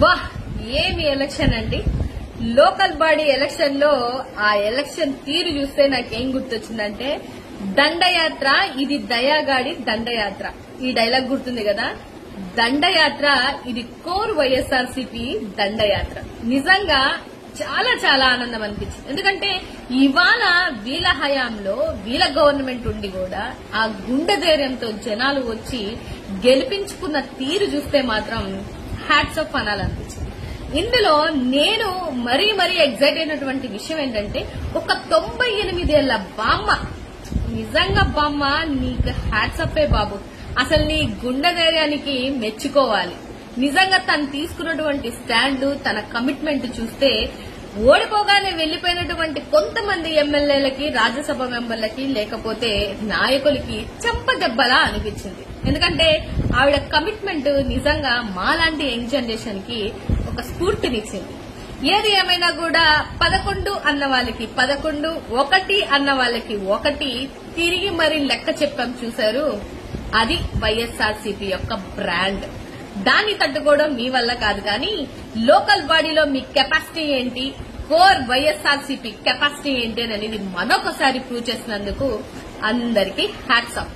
వాహ్ ఏమి ఎలక్షన్ అండి. లోకల్ బాడీ ఎలక్షన్ లో ఆ ఎలక్షన్ తీరు చూస్తే నాకేం గుర్తొచ్చిందంటే దండయాత్ర, ఇది దయాగాడి దండయాత్ర. ఈ డైలాగ్ గుర్తుంది కదా. దండయాత్ర ఇది కోర్ వైఎస్ఆర్సీపీ దండయాత్ర. నిజంగా చాలా చాలా ఆనందం అనిపించింది. ఎందుకంటే ఇవాళ వీళ్ళ హయాంలో వీళ్ళ గవర్నమెంట్ ఉండి కూడా ఆ గుండె ధైర్యంతో జనాలు వచ్చి గెలిపించుకున్న తీరు చూస్తే మాత్రం హ్యాట్స్ ఆఫ్ అనాలనిపించింది. ఇందులో నేను మరీ ఎగ్జైట్ అయినటువంటి విషయం ఏంటంటే ఒక 98 ఏళ్ల బామ్మ, నిజంగా బామ్మ నీకు హ్యాట్స్ అప్పే బాబు. అసలు నీ గుండె ధైర్యానికి మెచ్చుకోవాలి. నిజంగా తను తీసుకున్నటువంటి స్టాండ్, తన కమిట్మెంట్ చూస్తే ఓడిపోగానే వెళ్లిపోయినటువంటి కొంతమంది ఎమ్మెల్యేలకి, రాజ్యసభ మెంబర్లకి, లేకపోతే నాయకులకి చెంపదెబ్బలా అనిపించింది. ఎందుకంటే ఆవిడ కమిట్మెంట్ నిజంగా మాలాంటి యంగ్ జనరేషన్ కి ఒక స్ఫూర్తినిచ్చింది. ఏది ఏమైనా కూడా 11 అన్న వాళ్ళకి 11, 1 అన్న వాళ్ళకి 1 తిరిగి మరి లెక్క చెప్పాం చూశారు. అది వైఎస్ఆర్సీపీ యొక్క బ్రాండ్. దాన్ని తట్టుకోవడం మీ వల్ల కాదు, కానీ లోకల్ బాడీలో మీ కెపాసిటీ ఏంటి, కోర్ వైఎస్ఆర్సీపీ కెపాసిటీ ఏంటి అనేది మరొకసారి ప్రూవ్ చేసినందుకు అందరికీ హ్యాట్స్ ఆఫ్.